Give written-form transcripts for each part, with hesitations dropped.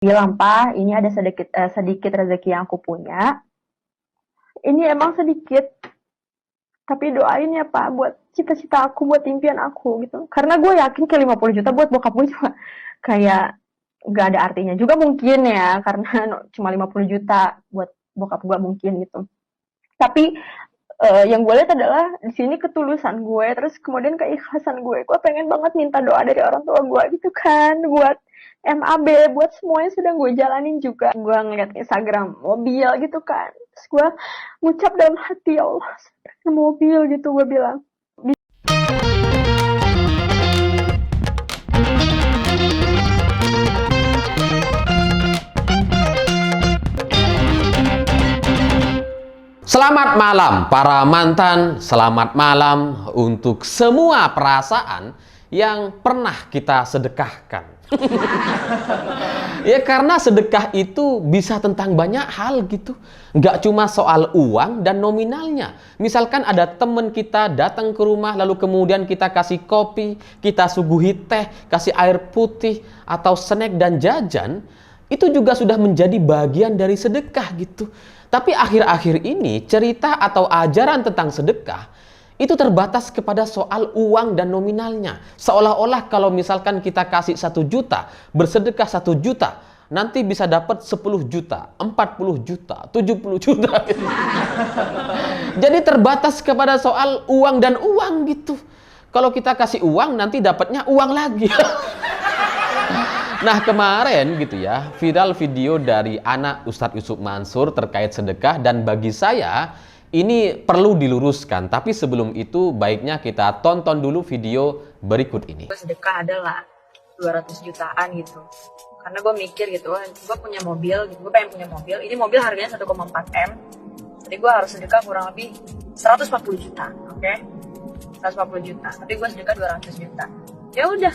bilang, "Pak, ini ada sedikit rezeki yang aku punya. Ini emang sedikit, tapi doain ya Pak buat cita-cita aku, buat impian aku gitu." Karena gue yakin kayak 50 juta buat bokap gue juga kayak nggak ada artinya juga mungkin ya, karena cuma 50 juta buat bokap gue mungkin gitu. Tapi yang gue lihat adalah di sini ketulusan gue, terus kemudian keikhlasan gue. Gue pengen banget minta doa dari orang tua gue gitu kan, buat MAB, buat semuanya sudah gue jalanin juga. Gue ngeliat Instagram mobil gitu kan, terus gue ngucap dalam hati, ya Allah, mobil gitu gue bilang. Selamat malam para mantan, selamat malam untuk semua perasaan yang pernah kita sedekahkan. Ya karena sedekah itu bisa tentang banyak hal gitu. Nggak cuma soal uang dan nominalnya. Misalkan ada teman kita datang ke rumah lalu kemudian kita kasih kopi, kita suguhi teh, kasih air putih atau snack dan jajan, itu juga sudah menjadi bagian dari sedekah gitu. Tapi akhir-akhir ini cerita atau ajaran tentang sedekah itu terbatas kepada soal uang dan nominalnya. Seolah-olah kalau misalkan kita kasih 1 juta, bersedekah 1 juta, nanti bisa dapat 10 juta, 40 juta, 70 juta. Jadi terbatas kepada soal uang dan uang gitu. Kalau kita kasih uang, nanti dapatnya uang lagi. Nah kemarin gitu ya, viral video dari anak Ustadz Yusuf Mansur terkait sedekah, dan bagi saya ini perlu diluruskan. Tapi sebelum itu baiknya kita tonton dulu video berikut ini. Sedekah adalah 200 jutaan gitu. Karena gue mikir gitu, gue punya mobil, gitu. Gue pengen punya mobil. Ini mobil harganya 1,4 M. Jadi gue harus sedekah kurang lebih 140 juta, oke? 140 juta. Tapi gue sedekah 200 juta. Ya udah,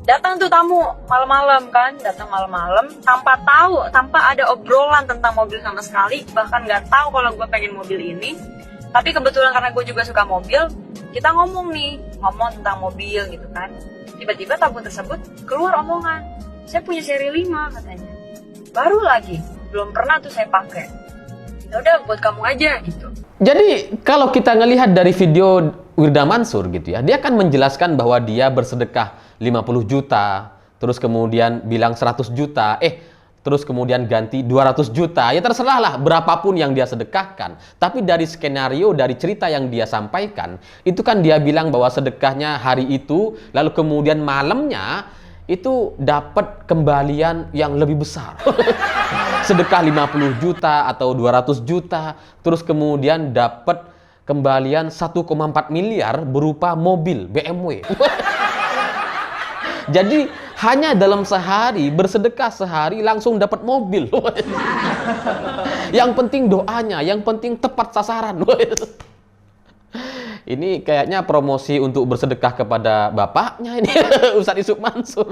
datang tuh tamu malam-malam kan, datang malam-malam tanpa tahu, tanpa ada obrolan tentang mobil sama sekali, bahkan nggak tahu kalau gue pengen mobil ini. Tapi kebetulan karena gue juga suka mobil, kita ngomong tentang mobil gitu kan. Tiba-tiba tamu tersebut keluar omongan, "Saya punya seri 5 katanya. Baru lagi, belum pernah tuh saya pakai. Ya udah buat kamu aja gitu." Jadi kalau kita ngelihat dari video Wirda Mansur gitu ya, dia akan menjelaskan bahwa dia bersedekah 50 juta, terus kemudian bilang 100 juta, terus kemudian ganti 200 juta, ya terserah lah berapapun yang dia sedekahkan. Tapi dari skenario, dari cerita yang dia sampaikan, itu kan dia bilang bahwa sedekahnya hari itu, lalu kemudian malamnya, itu dapat kembalian yang lebih besar. Sedekah 50 juta atau 200 juta, terus kemudian dapat kembalian 1,4 miliar berupa mobil BMW. Jadi hanya dalam sehari, bersedekah sehari langsung dapat mobil. Yang penting doanya, yang penting tepat sasaran. Ini kayaknya promosi untuk bersedekah kepada bapaknya ini, Ustadz Yusuf Mansur.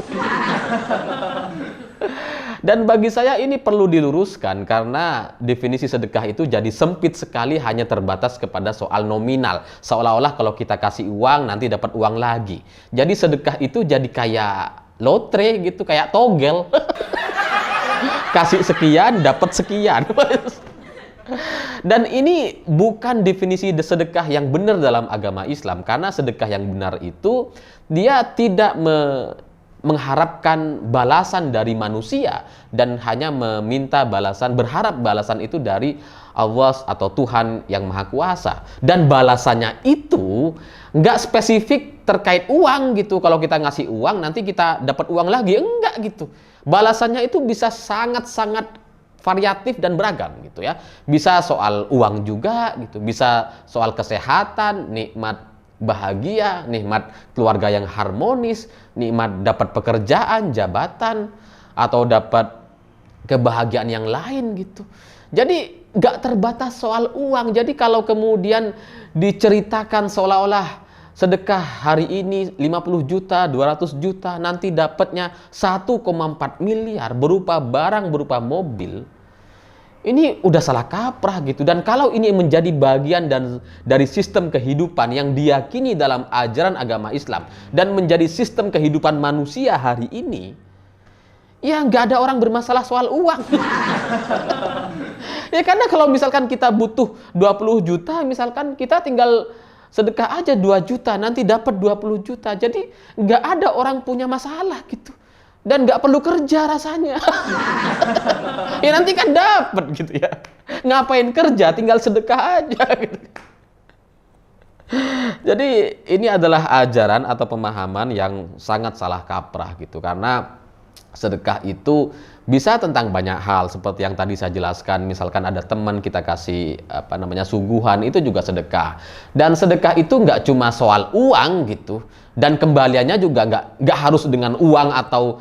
Dan bagi saya ini perlu diluruskan karena definisi sedekah itu jadi sempit sekali, hanya terbatas kepada soal nominal. Seolah-olah kalau kita kasih uang nanti dapat uang lagi. Jadi sedekah itu jadi kayak lotre gitu, kayak togel. Kasih sekian dapat sekian. Dan ini bukan definisi sedekah yang benar dalam agama Islam, karena sedekah yang benar itu dia tidak mengharapkan balasan dari manusia dan hanya meminta balasan, berharap balasan itu dari Allah atau Tuhan yang Maha Kuasa. Dan balasannya itu nggak spesifik terkait uang gitu. Kalau kita ngasih uang nanti kita dapat uang lagi, enggak gitu. Balasannya itu bisa sangat-sangat variatif dan beragam gitu ya. Bisa soal uang juga gitu, bisa soal kesehatan, nikmat bahagia, nikmat keluarga yang harmonis, nikmat dapat pekerjaan, jabatan, atau dapat kebahagiaan yang lain gitu. Jadi gak terbatas soal uang. Jadi kalau kemudian diceritakan seolah-olah sedekah hari ini 50 juta, 200 juta, nanti dapatnya 1,4 miliar berupa barang, berupa mobil, ini udah salah kaprah gitu. Dan kalau ini menjadi bagian dari sistem kehidupan yang diyakini dalam ajaran agama Islam dan menjadi sistem kehidupan manusia hari ini, Ya nggak ada orang bermasalah soal uang. Ya karena kalau misalkan kita butuh 20 juta, misalkan kita tinggal sedekah aja 2 juta, nanti dapat 20 juta. Jadi nggak ada orang punya masalah gitu. Dan nggak perlu kerja rasanya. Ya nanti kan dapat gitu ya. Ngapain kerja, tinggal sedekah aja gitu. Jadi ini adalah ajaran atau pemahaman yang sangat salah kaprah gitu, karena sedekah itu bisa tentang banyak hal seperti yang tadi saya jelaskan. Misalkan ada teman kita kasih suguhan, itu juga sedekah. Dan sedekah itu nggak cuma soal uang gitu, dan kembaliannya juga nggak harus dengan uang atau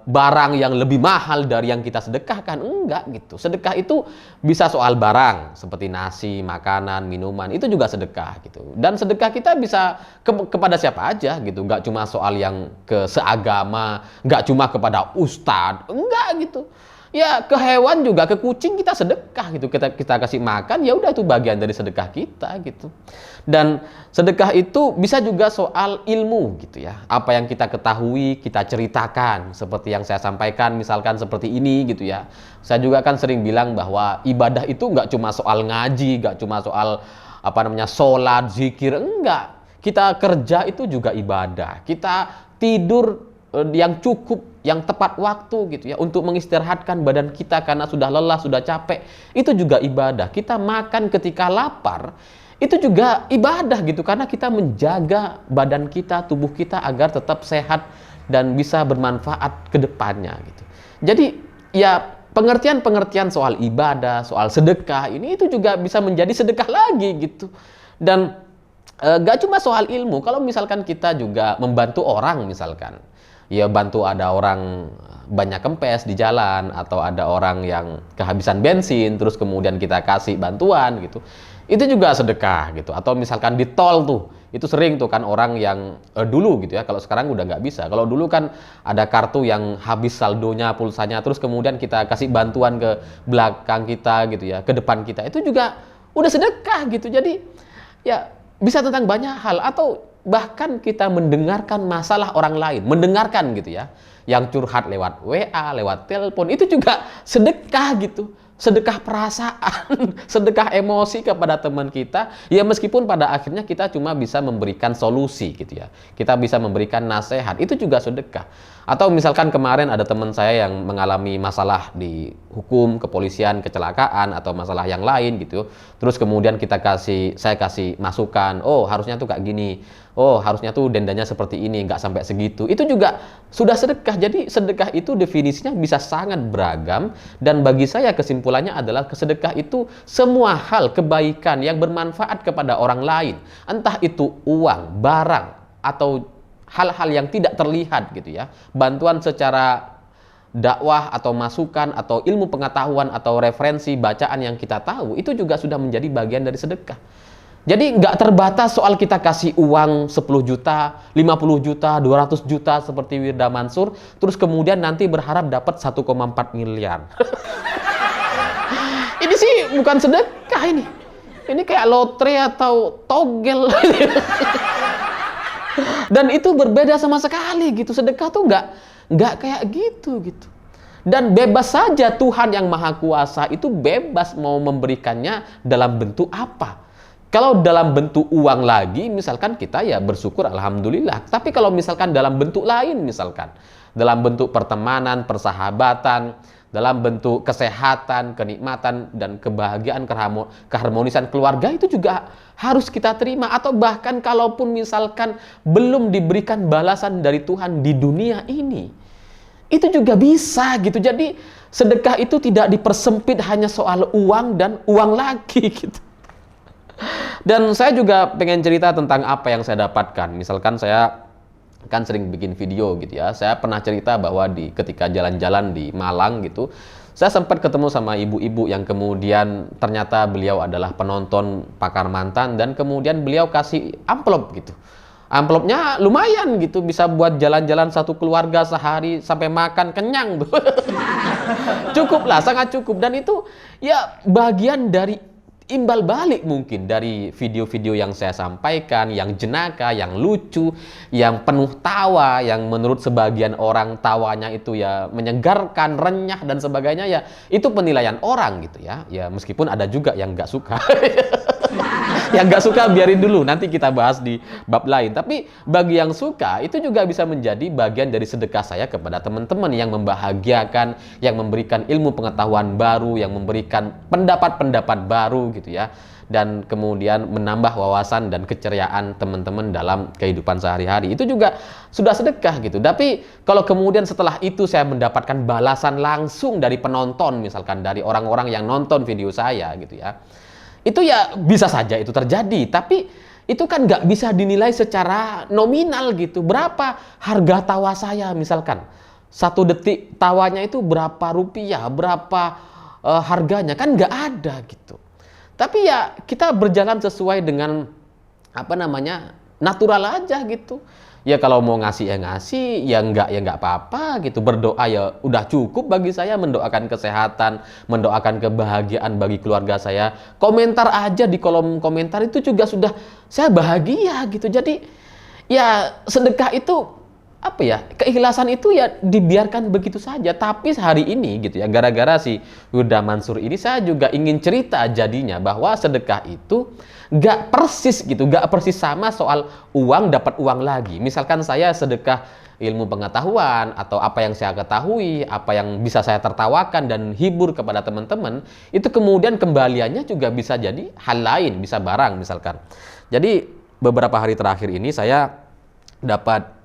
barang yang lebih mahal dari yang kita sedekahkan, enggak gitu. Sedekah itu bisa soal barang seperti nasi, makanan, minuman, itu juga sedekah gitu. Dan sedekah kita bisa kepada siapa aja gitu, nggak cuma soal yang ke seagama, nggak cuma kepada ustadz, enggak gitu. Ya ke hewan juga, ke kucing kita sedekah gitu, kita kasih makan, ya udah itu bagian dari sedekah kita gitu. Dan sedekah itu bisa juga soal ilmu gitu ya, apa yang kita ketahui kita ceritakan, seperti yang saya sampaikan misalkan seperti ini gitu ya. Saya juga kan sering bilang bahwa ibadah itu nggak cuma soal ngaji, nggak cuma soal sholat, zikir, enggak. Kita kerja itu juga ibadah, kita tidur yang cukup, yang tepat waktu gitu ya, untuk mengistirahatkan badan kita karena sudah lelah, sudah capek, itu juga ibadah. Kita makan ketika lapar, itu juga ibadah gitu, karena kita menjaga badan kita, tubuh kita agar tetap sehat dan bisa bermanfaat ke depannya gitu. Jadi ya pengertian-pengertian soal ibadah, soal sedekah ini itu juga bisa menjadi sedekah lagi gitu. Dan gak cuma soal ilmu, kalau misalkan kita juga membantu orang, misalkan ya bantu ada orang banyak kempes di jalan, atau ada orang yang kehabisan bensin terus kemudian kita kasih bantuan gitu, itu juga sedekah gitu. Atau misalkan di tol tuh, itu sering tuh kan orang yang dulu gitu ya, kalau sekarang udah nggak bisa. Kalau dulu kan ada kartu yang habis saldonya, pulsanya, terus kemudian kita kasih bantuan ke belakang kita gitu ya, ke depan kita, itu juga udah sedekah gitu. Jadi ya bisa tentang banyak hal. Atau bahkan kita mendengarkan masalah orang lain, mendengarkan gitu ya, yang curhat lewat WA, lewat telepon, itu juga sedekah gitu. Sedekah perasaan, sedekah emosi kepada teman kita, ya meskipun pada akhirnya kita cuma bisa memberikan solusi gitu ya, kita bisa memberikan nasihat, itu juga sedekah. Atau misalkan kemarin ada teman saya yang mengalami masalah di hukum, kepolisian, kecelakaan, atau masalah yang lain gitu, terus kemudian saya kasih masukan, oh harusnya tuh kayak gini, oh harusnya tuh dendanya seperti ini, nggak sampai segitu, itu juga sudah sedekah. Jadi sedekah itu definisinya bisa sangat beragam, dan bagi saya kesimpulannya adalah sedekah itu semua hal kebaikan yang bermanfaat kepada orang lain, entah itu uang, barang, atau hal-hal yang tidak terlihat gitu ya, bantuan secara dakwah atau masukan atau ilmu pengetahuan atau referensi bacaan yang kita tahu, itu juga sudah menjadi bagian dari sedekah. Jadi nggak terbatas soal kita kasih uang 10 juta, 50 juta, 200 juta seperti Wirda Mansur, terus kemudian nanti berharap dapat 1,4 miliar. Ini sih bukan sedekah ini. Ini kayak lotre atau togel. Dan itu berbeda sama sekali gitu. Sedekah tuh nggak kayak gitu. Dan bebas saja, Tuhan yang Maha Kuasa itu bebas mau memberikannya dalam bentuk apa. Kalau dalam bentuk uang lagi, misalkan kita ya bersyukur, alhamdulillah. Tapi kalau misalkan dalam bentuk lain, misalkan dalam bentuk pertemanan, persahabatan, dalam bentuk kesehatan, kenikmatan, dan kebahagiaan, keharmonisan keluarga, itu juga harus kita terima. Atau bahkan kalaupun misalkan belum diberikan balasan dari Tuhan di dunia ini, itu juga bisa gitu. Jadi sedekah itu tidak dipersempit hanya soal uang dan uang lagi gitu. Dan saya juga pengen cerita tentang apa yang saya dapatkan. Misalkan saya kan sering bikin video gitu ya. Saya pernah cerita bahwa ketika jalan-jalan di Malang gitu, saya sempat ketemu sama ibu-ibu yang kemudian ternyata beliau adalah penonton Pakar Mantan, dan kemudian beliau kasih amplop gitu. Amplopnya lumayan gitu, bisa buat jalan-jalan satu keluarga sehari sampai makan kenyang tuh. Cukup lah, sangat cukup. Dan itu ya bagian dari imbal balik mungkin dari video-video yang saya sampaikan, yang jenaka, yang lucu, yang penuh tawa, yang menurut sebagian orang tawanya itu ya menyegarkan, renyah dan sebagainya, ya itu penilaian orang gitu ya. Ya meskipun ada juga yang nggak suka. Yang nggak suka biarin dulu, nanti kita bahas di bab lain. Tapi bagi yang suka, itu juga bisa menjadi bagian dari sedekah saya kepada teman-teman yang membahagiakan, yang memberikan ilmu pengetahuan baru, yang memberikan pendapat-pendapat baru gitu ya. Dan kemudian menambah wawasan dan keceriaan teman-teman dalam kehidupan sehari-hari. Itu juga sudah sedekah gitu. Tapi kalau kemudian setelah itu saya mendapatkan balasan langsung dari penonton, misalkan dari orang-orang yang nonton video saya gitu ya, itu ya bisa saja itu terjadi. Tapi itu kan nggak bisa dinilai secara nominal gitu. Berapa harga tawa saya misalkan. 1 detik tawanya itu berapa rupiah, berapa harganya, kan nggak ada gitu. Tapi ya kita berjalan sesuai dengan natural aja gitu. Ya kalau mau ngasih ya ngasih, ya nggak apa-apa gitu. Berdoa ya udah cukup bagi saya, mendoakan kesehatan, mendoakan kebahagiaan bagi keluarga saya. Komentar aja di kolom komentar itu juga sudah saya bahagia gitu. Jadi ya sedekah itu keikhlasan itu ya dibiarkan begitu saja. Tapi hari ini gitu ya, gara-gara si Huda Mansur ini, saya juga ingin cerita jadinya bahwa sedekah itu gak persis sama soal uang dapat uang lagi. Misalkan saya sedekah ilmu pengetahuan atau apa yang saya ketahui, apa yang bisa saya tertawakan dan hibur kepada teman-teman, itu kemudian kembaliannya juga bisa jadi hal lain, bisa barang misalkan. Jadi beberapa hari terakhir ini saya dapat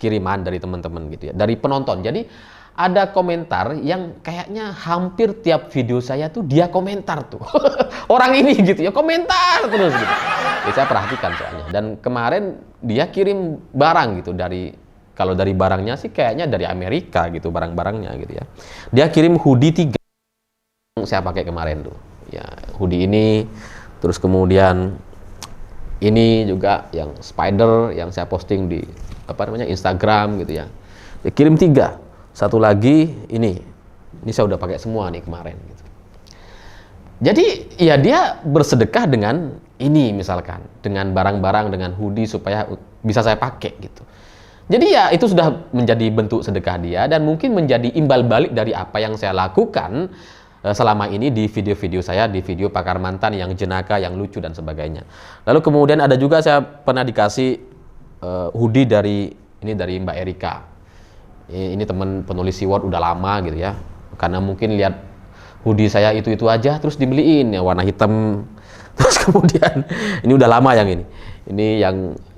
kiriman dari teman-teman gitu ya, dari penonton. Jadi ada komentar yang kayaknya hampir tiap video saya tuh dia komentar tuh. Orang ini gitu ya, komentar terus gitu. Ya, saya perhatikan soalnya. Dan kemarin dia kirim barang gitu kalau dari barangnya sih kayaknya dari Amerika gitu, barang-barangnya gitu ya. Dia kirim hoodie 3 yang saya pakai kemarin tuh. Ya, hoodie ini, terus kemudian ini juga yang spider yang saya posting di Instagram gitu ya. Dia kirim 3. Satu lagi ini saya udah pakai semua nih kemarin gitu. Jadi ya dia bersedekah dengan ini misalkan, dengan barang-barang, dengan hoodie supaya bisa saya pakai gitu. Jadi ya itu sudah menjadi bentuk sedekah dia dan mungkin menjadi imbal balik dari apa yang saya lakukan selama ini di video-video saya, di video Pakar Mantan yang jenaka, yang lucu dan sebagainya. Lalu kemudian ada juga saya pernah dikasih hoodie dari Mbak Erika. Ini teman penulis Siwot udah lama gitu ya. Karena mungkin lihat hoodie saya itu aja terus dibeliin ya warna hitam. Terus kemudian ini udah lama yang ini.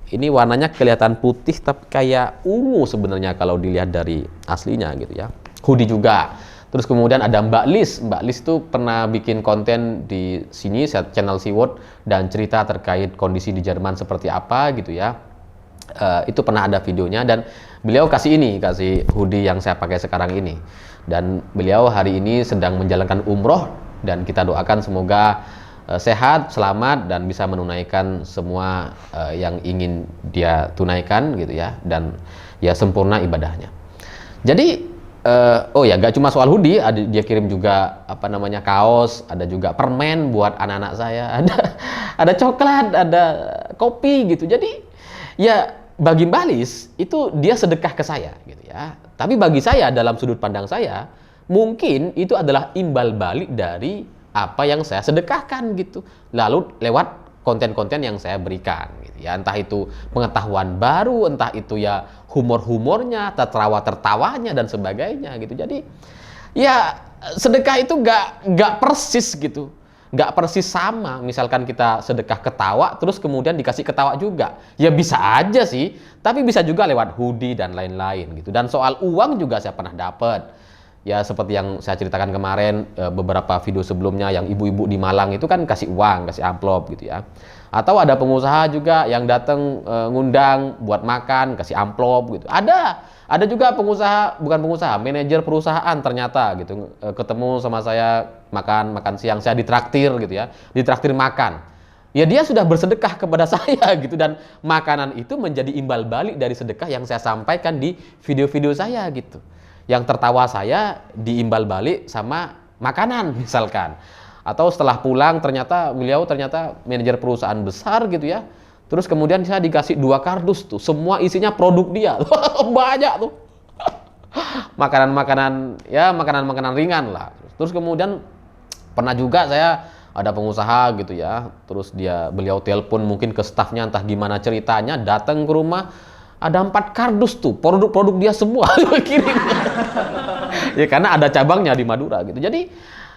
Ini warnanya kelihatan putih tapi kayak ungu sebenarnya kalau dilihat dari aslinya gitu ya. Hoodie juga. Terus kemudian ada Mbak Lis. Mbak Lis tuh pernah bikin konten di sini channel Siwot dan cerita terkait kondisi di Jerman seperti apa gitu ya. Itu pernah ada videonya dan beliau kasih hoodie yang saya pakai sekarang ini. Dan beliau hari ini sedang menjalankan umroh dan kita doakan semoga sehat, selamat dan bisa menunaikan semua yang ingin dia tunaikan gitu ya, dan ya sempurna ibadahnya. Jadi gak cuma soal hoodie, dia kirim juga kaos, ada juga permen buat anak-anak saya, ada coklat, ada kopi gitu. Jadi ya bagi Mbak Lis itu dia sedekah ke saya gitu ya. Tapi bagi saya dalam sudut pandang saya mungkin itu adalah imbal balik dari apa yang saya sedekahkan gitu. Lalu lewat konten-konten yang saya berikan gitu ya. Entah itu pengetahuan baru, entah itu ya humor-humornya, tertawa-tertawanya dan sebagainya gitu. Jadi ya sedekah itu gak persis gitu. Nggak persis sama, misalkan kita sedekah ketawa terus kemudian dikasih ketawa juga, ya bisa aja sih, tapi bisa juga lewat hoodie dan lain-lain gitu. Dan soal uang juga saya pernah dapat, ya seperti yang saya ceritakan kemarin beberapa video sebelumnya, yang ibu-ibu di Malang itu kan kasih uang, kasih amplop gitu ya. Atau ada pengusaha juga yang datang ngundang buat makan, kasih amplop gitu. Ada juga manajer perusahaan ternyata gitu, ketemu sama saya makan siang, saya ditraktir gitu ya, ditraktir makan. Ya dia sudah bersedekah kepada saya gitu, dan makanan itu menjadi imbal balik dari sedekah yang saya sampaikan di video-video saya gitu. Yang tertawa saya diimbal balik sama makanan misalkan. Atau setelah pulang beliau ternyata manajer perusahaan besar gitu ya. Terus kemudian saya dikasih 2 kardus tuh, semua isinya produk dia. Banyak tuh. Makanan-makanan ringan lah. Terus kemudian pernah juga saya ada pengusaha gitu ya. Terus beliau telepon mungkin ke stafnya, entah gimana ceritanya, datang ke rumah, ada 4 kardus tuh, produk-produk dia semua kirim. Ya karena ada cabangnya di Madura gitu. Jadi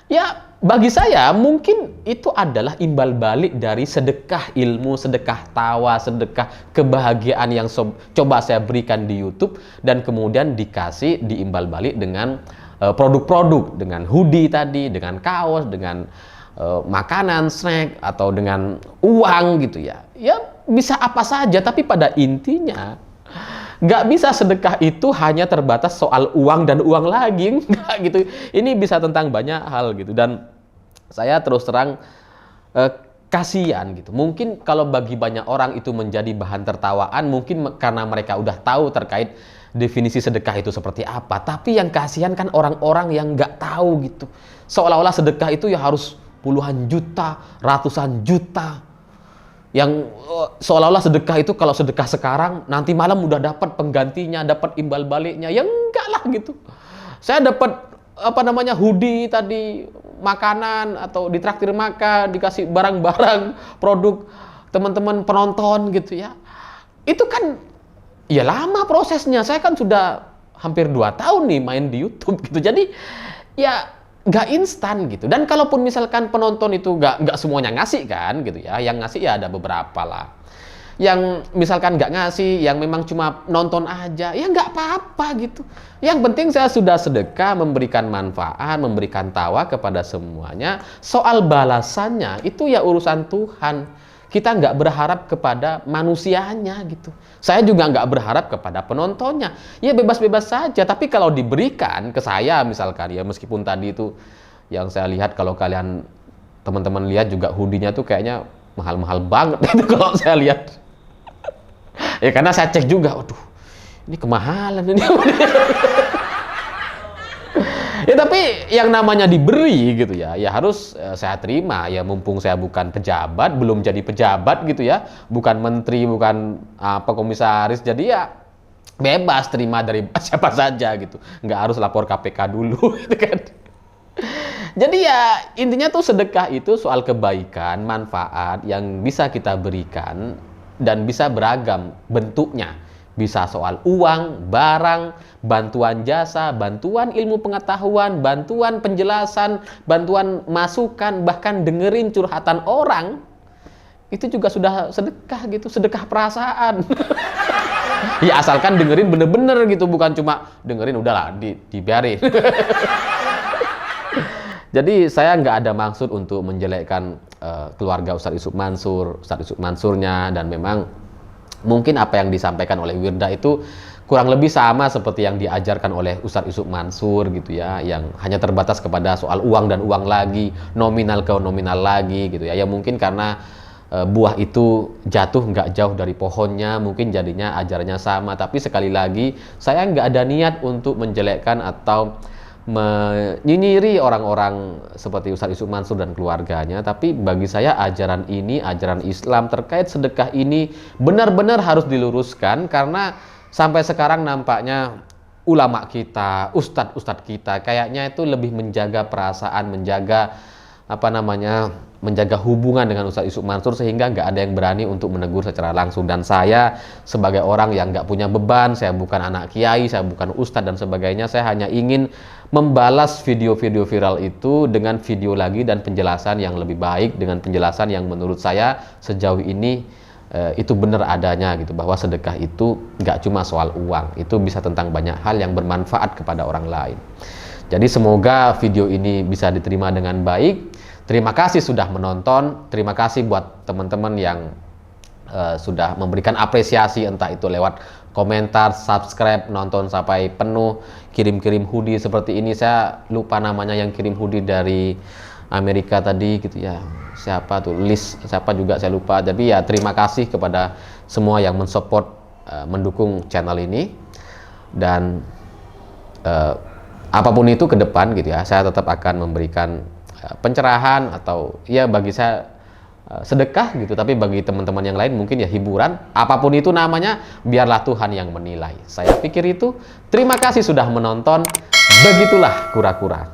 ya bagi saya mungkin itu adalah imbal balik dari sedekah ilmu, sedekah tawa, sedekah kebahagiaan yang coba saya berikan di YouTube, dan kemudian diimbal balik dengan produk-produk, dengan hoodie tadi, dengan kaos, dengan makanan, snack, atau dengan uang gitu ya. Ya bisa apa saja, tapi pada intinya nggak bisa sedekah itu hanya terbatas soal uang dan uang lagi, nggak gitu. Ini bisa tentang banyak hal gitu, dan saya terus terang kasihan gitu. Mungkin kalau bagi banyak orang itu menjadi bahan tertawaan, mungkin karena mereka udah tahu terkait definisi sedekah itu seperti apa. Tapi yang kasihan kan orang-orang yang nggak tahu gitu. Seolah-olah sedekah itu ya harus puluhan juta, ratusan juta. Yang seolah-olah sedekah itu kalau sedekah sekarang nanti malam udah dapat penggantinya, dapat imbal baliknya. Ya enggak lah gitu. Saya dapat hoodie tadi, makanan, atau ditraktir makan, dikasih barang-barang produk teman-teman penonton gitu ya. Itu kan ya lama prosesnya. Saya kan sudah hampir 2 tahun nih main di YouTube gitu. Jadi ya nggak instan gitu. Dan kalaupun misalkan penonton itu nggak semuanya ngasih kan gitu ya, yang ngasih ya ada beberapa lah. Yang misalkan nggak ngasih, yang memang cuma nonton aja, ya nggak apa-apa gitu. Yang penting saya sudah sedekah, memberikan manfaat, memberikan tawa kepada semuanya. Soal balasannya itu ya urusan Tuhan. Kita nggak berharap kepada manusianya gitu. Saya juga nggak berharap kepada penontonnya. Ya bebas-bebas saja. Tapi kalau diberikan ke saya misalkan ya, meskipun tadi itu yang saya lihat, kalau kalian teman-teman lihat juga hoodie-nya tuh kayaknya mahal-mahal banget itu kalau saya lihat. Ya karena saya cek juga, waduh ini kemahalan ini. Ya tapi yang namanya diberi gitu ya, ya harus saya terima ya, mumpung saya bukan pejabat, belum jadi pejabat gitu ya, bukan menteri, bukan komisaris, jadi ya bebas terima dari siapa saja gitu, nggak harus lapor KPK dulu gitu kan. Jadi ya intinya tuh sedekah itu soal kebaikan, manfaat yang bisa kita berikan dan bisa beragam bentuknya. Bisa soal uang, barang, bantuan jasa, bantuan ilmu pengetahuan, bantuan penjelasan, bantuan masukan, bahkan dengerin curhatan orang. Itu juga sudah sedekah gitu, sedekah perasaan. Ya asalkan dengerin bener-bener gitu, bukan cuma dengerin udahlah dibiarin. Jadi saya nggak ada maksud untuk menjelekkan keluarga Ustadz Yusuf Mansur, Ustadz Yusuf Mansurnya, dan memang mungkin apa yang disampaikan oleh Wirda itu kurang lebih sama seperti yang diajarkan oleh Ustadz Yusuf Mansur gitu ya, yang hanya terbatas kepada soal uang dan uang lagi, nominal ke nominal lagi gitu ya. Ya mungkin karena buah itu jatuh nggak jauh dari pohonnya, mungkin jadinya ajarannya sama. Tapi sekali lagi saya nggak ada niat untuk menjelekkan atau menyinyiri orang-orang seperti Ustadz Yusuf Mansur dan keluarganya. Tapi bagi saya ajaran ini, ajaran Islam terkait sedekah ini benar-benar harus diluruskan, karena sampai sekarang nampaknya ulama kita, ustadz-ustadz kita kayaknya itu lebih menjaga perasaan, menjaga hubungan dengan Ustadz Yusuf Mansur, sehingga nggak ada yang berani untuk menegur secara langsung. Dan saya sebagai orang yang nggak punya beban, saya bukan anak kiai, saya bukan ustadz dan sebagainya, saya hanya ingin membalas video-video viral itu dengan video lagi dan penjelasan yang lebih baik, dengan penjelasan yang menurut saya sejauh ini itu benar adanya gitu, bahwa sedekah itu nggak cuma soal uang, itu bisa tentang banyak hal yang bermanfaat kepada orang lain. Jadi semoga video ini bisa diterima dengan baik. Terima kasih sudah menonton, terima kasih buat teman-teman yang sudah memberikan apresiasi, entah itu lewat komentar, subscribe, nonton sampai penuh, kirim-kirim hoodie seperti ini. Saya lupa namanya yang kirim hoodie dari Amerika tadi gitu ya, siapa tuh, siapa juga saya lupa. Tapi ya terima kasih kepada semua yang mensupport, mendukung channel ini. Dan apapun itu ke depan gitu ya, saya tetap akan memberikan pencerahan atau ya bagi saya sedekah gitu, tapi bagi teman-teman yang lain mungkin ya hiburan, apapun itu namanya, biarlah Tuhan yang menilai. Saya pikir itu. Terima kasih sudah menonton. Begitulah kura-kura.